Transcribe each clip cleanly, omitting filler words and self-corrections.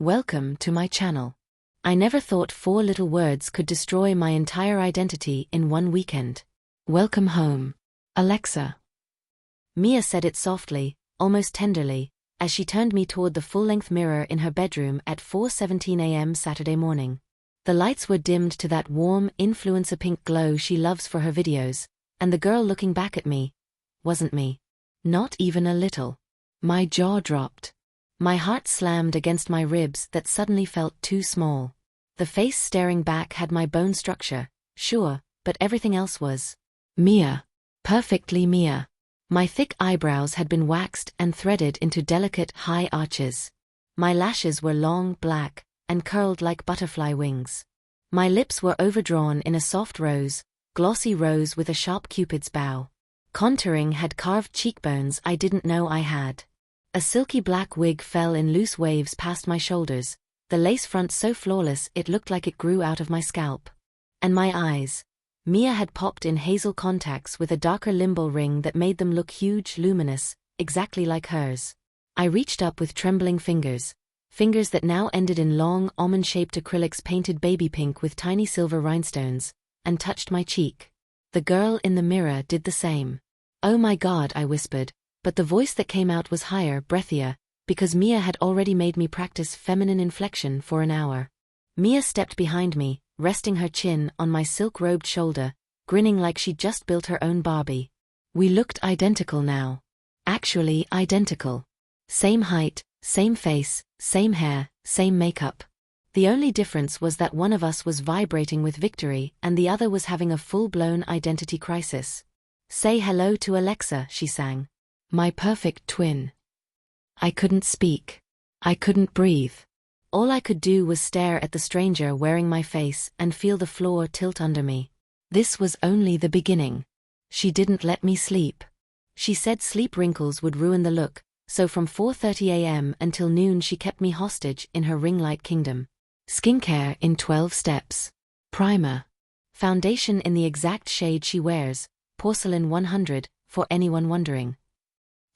Welcome to my channel. I never thought 4 little words could destroy my entire identity in one weekend. Welcome home, Alexa. Mia said it softly, almost tenderly, as she turned me toward the full-length mirror in her bedroom at 4:17 a.m. Saturday morning. The lights were dimmed to that warm, influencer pink glow she loves for her videos, and the girl looking back at me wasn't me. Not even a little. My jaw dropped. My heart slammed against my ribs that suddenly felt too small. The face staring back had my bone structure, sure, but everything else was Mia. Perfectly Mia. My thick eyebrows had been waxed and threaded into delicate, high arches. My lashes were long, black, and curled like butterfly wings. My lips were overdrawn in a soft rose, glossy rose with a sharp cupid's bow. Contouring had carved cheekbones I didn't know I had. A silky black wig fell in loose waves past my shoulders, the lace front so flawless it looked like it grew out of my scalp. And my eyes. Mia had popped in hazel contacts with a darker limbal ring that made them look huge, luminous, exactly like hers. I reached up with trembling fingers that now ended in long, almond-shaped acrylics painted baby pink with tiny silver rhinestones, and touched my cheek. The girl in the mirror did the same. "Oh my God," I whispered, but the voice that came out was higher, breathier, because Mia had already made me practice feminine inflection for an hour. Mia stepped behind me, resting her chin on my silk-robed shoulder, grinning like she'd just built her own Barbie. We looked identical now. Actually identical. Same height, same face, same hair, same makeup. The only difference was that one of us was vibrating with victory and the other was having a full-blown identity crisis. "Say hello to Alexa," she sang. My perfect twin. I couldn't speak. I couldn't breathe. All I could do was stare at the stranger wearing my face and feel the floor tilt under me. This was only the beginning. She didn't let me sleep. She said sleep wrinkles would ruin the look, so from 4:30 a.m. until noon she kept me hostage in her ring light kingdom. Skincare in 12 steps. Primer. Foundation in the exact shade she wears, Porcelain 100, for anyone wondering.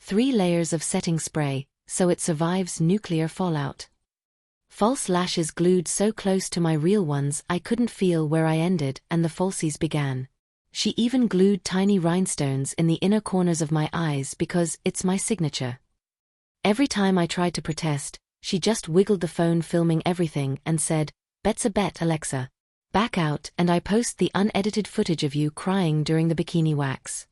3 layers of setting spray, so it survives nuclear fallout. False lashes glued so close to my real ones I couldn't feel where I ended and the falsies began. She even glued tiny rhinestones in the inner corners of my eyes because it's my signature. Every time I tried to protest, she just wiggled the phone filming everything and said, "Bet's a bet, Alexa. Back out and I post the unedited footage of you crying during the bikini wax."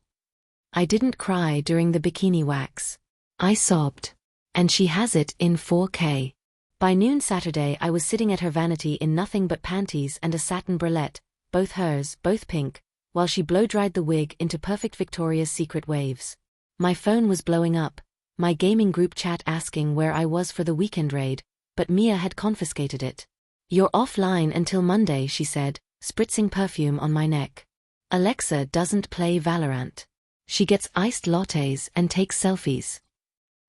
I didn't cry during the bikini wax. I sobbed. And she has it in 4K. By noon Saturday I was sitting at her vanity in nothing but panties and a satin bralette, both hers, both pink, while she blow-dried the wig into perfect Victoria's Secret waves. My phone was blowing up, my gaming group chat asking where I was for the weekend raid, but Mia had confiscated it. "You're offline until Monday," she said, spritzing perfume on my neck. "Alexa doesn't play Valorant. She gets iced lattes and takes selfies."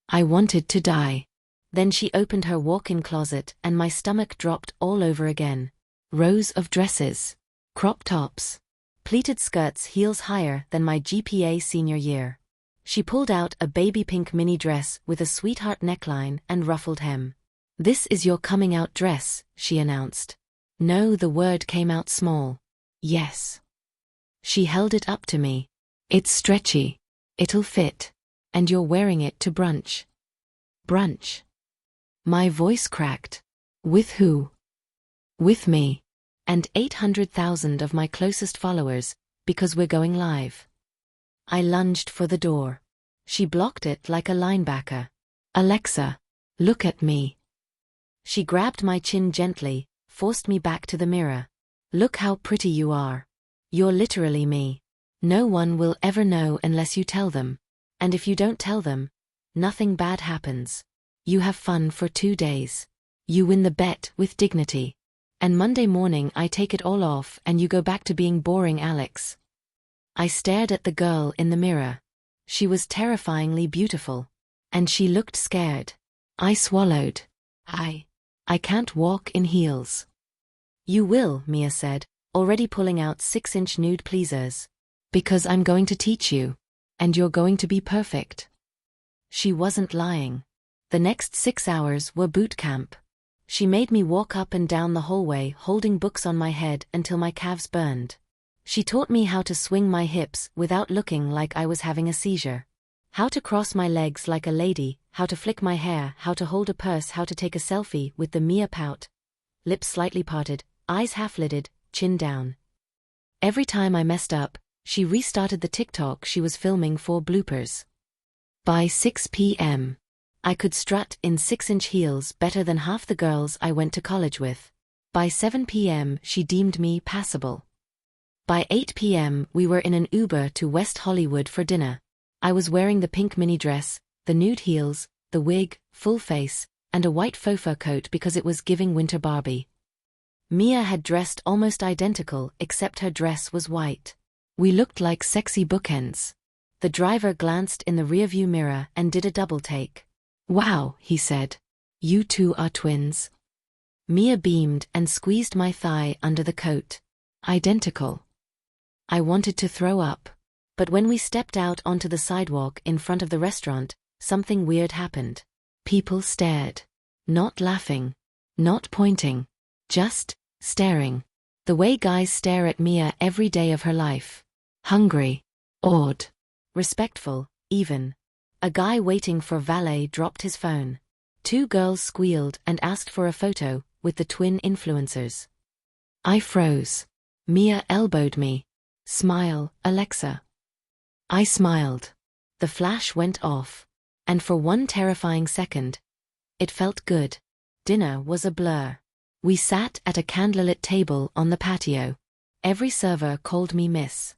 I wanted to die. Then she opened her walk-in closet and my stomach dropped all over again. Rows of dresses. Crop tops. Pleated skirts heels higher than my GPA senior year. She pulled out a baby pink mini dress with a sweetheart neckline and ruffled hem. "This is your coming out dress," she announced. No, the word came out small. Yes. She held it up to me. "It's stretchy. It'll fit. And you're wearing it to brunch." Brunch. My voice cracked. With who? With me. And 800,000 of my closest followers, because we're going live. I lunged for the door. She blocked it like a linebacker. "Alexa, look at me." She grabbed my chin gently, forced me back to the mirror. "Look how pretty you are. You're literally me. No one will ever know unless you tell them. And if you don't tell them, nothing bad happens. You have fun for 2 days. You win the bet with dignity. And Monday morning I take it all off and you go back to being boring Alex." I stared at the girl in the mirror. She was terrifyingly beautiful. And she looked scared. I swallowed. I can't walk in heels." "You will," Mia said, already pulling out 6-inch nude pleasers. "Because I'm going to teach you. And you're going to be perfect." She wasn't lying. The next 6 hours were boot camp. She made me walk up and down the hallway holding books on my head until my calves burned. She taught me how to swing my hips without looking like I was having a seizure. How to cross my legs like a lady, how to flick my hair, how to hold a purse, how to take a selfie with the Mia pout. Lips slightly parted, eyes half-lidded, chin down. Every time I messed up, she restarted the TikTok she was filming for bloopers. By 6 p.m., I could strut in 6-inch heels better than half the girls I went to college with. By 7 p.m. she deemed me passable. By 8 p.m. we were in an Uber to West Hollywood for dinner. I was wearing the pink mini dress, the nude heels, the wig, full face, and a white faux fur coat because it was giving winter Barbie. Mia had dressed almost identical except her dress was white. We looked like sexy bookends. The driver glanced in the rearview mirror and did a double take. "Wow," he said. "You two are twins." Mia beamed and squeezed my thigh under the coat. Identical. I wanted to throw up. But when we stepped out onto the sidewalk in front of the restaurant, something weird happened. People stared. Not laughing. Not pointing. Just staring. The way guys stare at Mia every day of her life. Hungry. Awed. Respectful, even. A guy waiting for valet dropped his phone. 2 girls squealed and asked for a photo with the twin influencers. I froze. Mia elbowed me. "Smile, Alexa." I smiled. The flash went off. And for one terrifying second, it felt good. Dinner was a blur. We sat at a candlelit table on the patio. Every server called me Miss.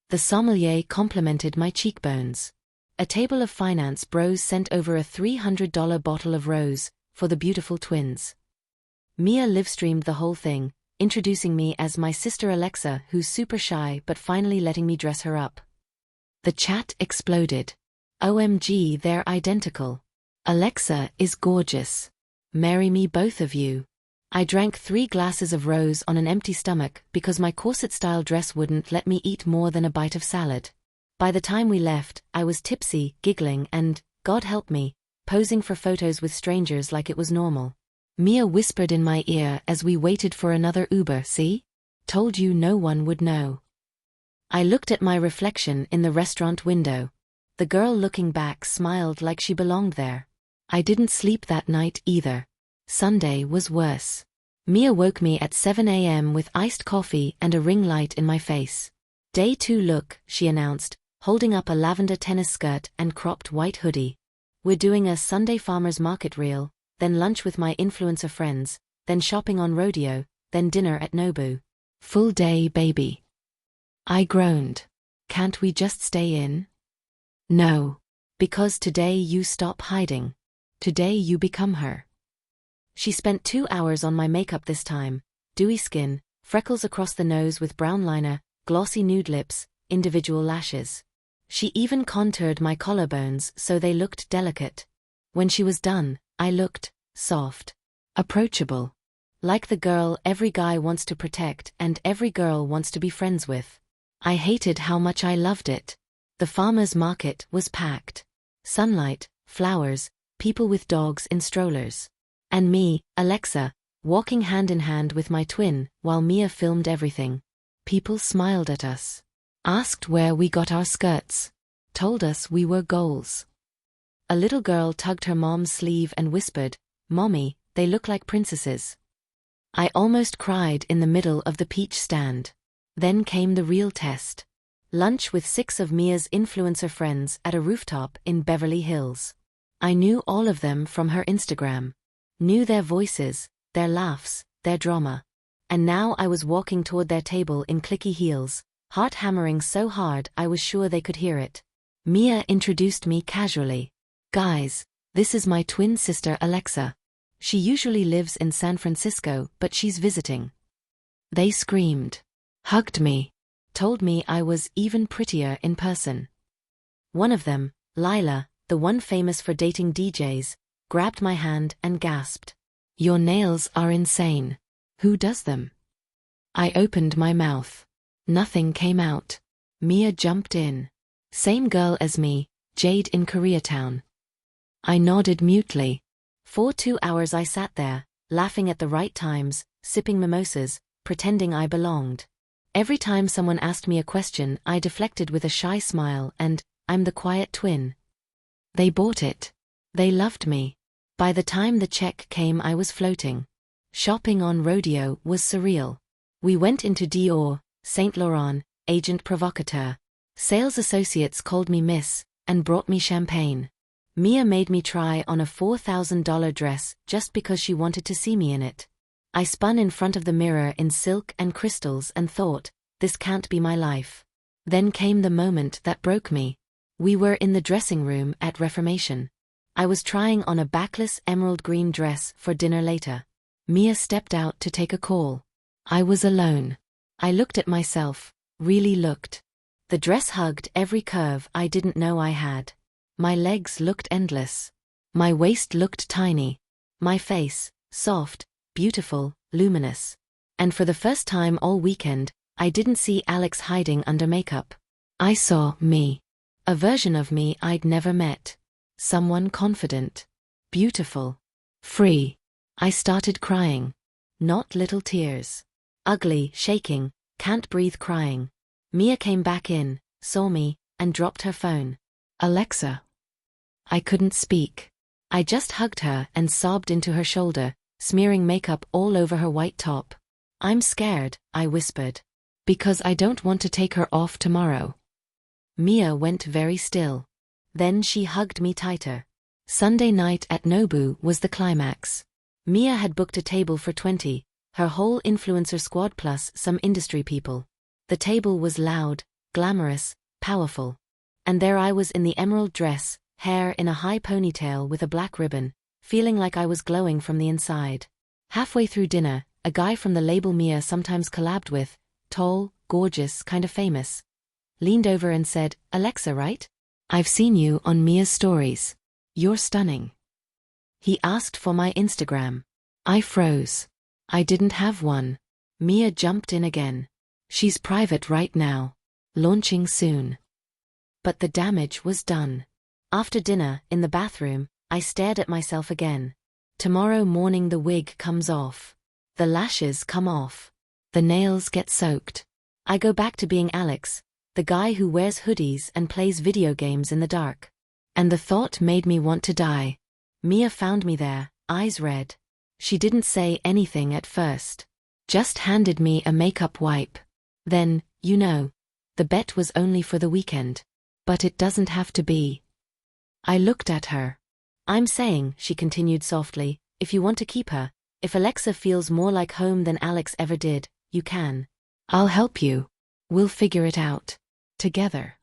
The sommelier complimented my cheekbones. A table of finance bros sent over a $300 bottle of rose for the beautiful twins. Mia livestreamed the whole thing, introducing me as my sister Alexa, who's super shy but finally letting me dress her up. The chat exploded. OMG, they're identical. Alexa is gorgeous. Marry me, both of you. I drank 3 glasses of rose on an empty stomach because my corset-style dress wouldn't let me eat more than a bite of salad. By the time we left, I was tipsy, giggling and, God help me, posing for photos with strangers like it was normal. Mia whispered in my ear as we waited for another Uber. "See? Told you no one would know." I looked at my reflection in the restaurant window. The girl looking back smiled like she belonged there. I didn't sleep that night either. Sunday was worse. Mia woke me at 7 a.m. with iced coffee and a ring light in my face. "Day 2 look," she announced, holding up a lavender tennis skirt and cropped white hoodie. "We're doing a Sunday farmers market reel, then lunch with my influencer friends, then shopping on Rodeo, then dinner at Nobu. Full day, baby." I groaned. "Can't we just stay in?" "No. Because today you stop hiding. Today you become her." She spent 2 hours on my makeup this time. Dewy skin, freckles across the nose with brown liner, glossy nude lips, individual lashes. She even contoured my collarbones so they looked delicate. When she was done, I looked soft, approachable. Like the girl every guy wants to protect and every girl wants to be friends with. I hated how much I loved it. The farmer's market was packed. Sunlight, flowers, people with dogs in strollers. And me, Alexa, walking hand in hand with my twin while Mia filmed everything. People smiled at us. Asked where we got our skirts. Told us we were goals. A little girl tugged her mom's sleeve and whispered, "Mommy, they look like princesses." I almost cried in the middle of the peach stand. Then came the real test. Lunch with 6 of Mia's influencer friends at a rooftop in Beverly Hills. I knew all of them from her Instagram. Knew their voices, their laughs, their drama. And now I was walking toward their table in clicky heels, heart hammering so hard I was sure they could hear it. Mia introduced me casually. "Guys, this is my twin sister Alexa. She usually lives in San Francisco, but she's visiting." They screamed, hugged me, told me I was even prettier in person. One of them, Lila, the one famous for dating DJs, grabbed my hand and gasped, "Your nails are insane. Who does them?" I opened my mouth. Nothing came out. Mia jumped in. "Same girl as me, Jade in Koreatown." I nodded mutely. For 2 hours I sat there, laughing at the right times, sipping mimosas, pretending I belonged. Every time someone asked me a question, I deflected with a shy smile and, I'm the quiet twin. They bought it. They loved me. By the time the check came, I was floating. Shopping on Rodeo was surreal. We went into Dior, Saint Laurent, agent provocateur. Sales associates called me Miss, and brought me champagne. Mia made me try on a $4,000 dress just because she wanted to see me in it. I spun in front of the mirror in silk and crystals and thought, this can't be my life. Then came the moment that broke me. We were in the dressing room at Reformation. I was trying on a backless emerald green dress for dinner later. Mia stepped out to take a call. I was alone. I looked at myself, really looked. The dress hugged every curve I didn't know I had. My legs looked endless. My waist looked tiny. My face, soft, beautiful, luminous. And for the first time all weekend, I didn't see Alex hiding under makeup. I saw me. A version of me I'd never met. Someone confident. Beautiful. Free. I started crying. Not little tears. Ugly, shaking, can't breathe crying. Mia came back in, saw me, and dropped her phone. Alexa. I couldn't speak. I just hugged her and sobbed into her shoulder, smearing makeup all over her white top. I'm scared, I whispered. Because I don't want to take her off tomorrow. Mia went very still. Then she hugged me tighter. Sunday night at Nobu was the climax. Mia had booked a table for 20, her whole influencer squad plus some industry people. The table was loud, glamorous, powerful. And there I was in the emerald dress, hair in a high ponytail with a black ribbon, feeling like I was glowing from the inside. Halfway through dinner, a guy from the label Mia sometimes collabed with, tall, gorgeous, kind of famous, leaned over and said, Alexa, right? I've seen you on Mia's stories. You're stunning. He asked for my Instagram. I froze. I didn't have one. Mia jumped in again. She's private right now. Launching soon. But the damage was done. After dinner, in the bathroom, I stared at myself again. Tomorrow morning the wig comes off. The lashes come off. The nails get soaked. I go back to being Alex, the guy who wears hoodies and plays video games in the dark. And the thought made me want to die. Mia found me there, eyes red. She didn't say anything at first. Just handed me a makeup wipe. Then, the bet was only for the weekend. But it doesn't have to be. I looked at her. I'm saying, she continued softly, if you want to keep her, if Alexa feels more like home than Alex ever did, you can. I'll help you. We'll figure it out. Together.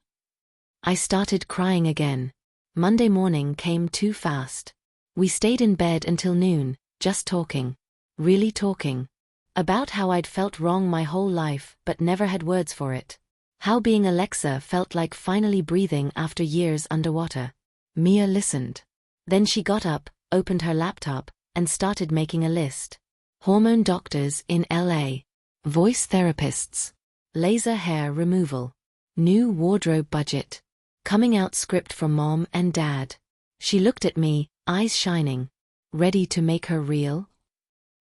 I started crying again. Monday morning came too fast. We stayed in bed until noon, just talking. Really talking. About how I'd felt wrong my whole life but never had words for it. How being Alexa felt like finally breathing after years underwater. Mia listened. Then she got up, opened her laptop, and started making a list. Hormone doctors in LA. Voice therapists. Laser hair removal. New wardrobe budget. Coming out script for mom and dad. She looked at me, eyes shining. Ready to make her real?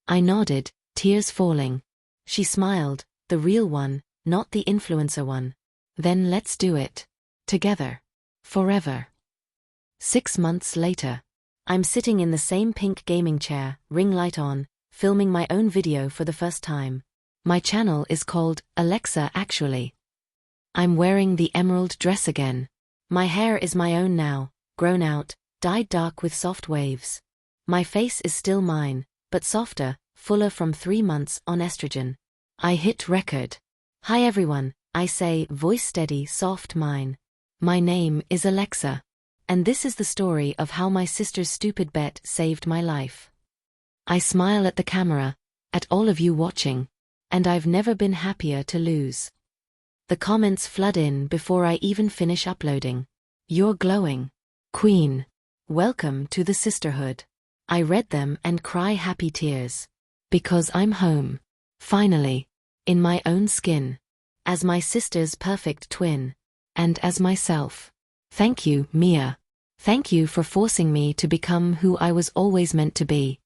I nodded, tears falling. She smiled, the real one, not the influencer one. Then let's do it. Together. Forever. 6 months later. I'm sitting in the same pink gaming chair, ring light on, filming my own video for the first time. My channel is called Alexa Actually. I'm wearing the emerald dress again. My hair is my own now, grown out, dyed dark with soft waves. My face is still mine, but softer, fuller from 3 months on estrogen. I hit record. Hi everyone, I say, voice steady, soft mine. My name is Alexa. And this is the story of how my sister's stupid bet saved my life. I smile at the camera, at all of you watching. And I've never been happier to lose. The comments flood in before I even finish uploading. You're glowing. Queen. Welcome to the sisterhood. I read them and cry happy tears. Because I'm home. Finally. In my own skin. As my sister's perfect twin. And as myself. Thank you, Mia. Thank you for forcing me to become who I was always meant to be.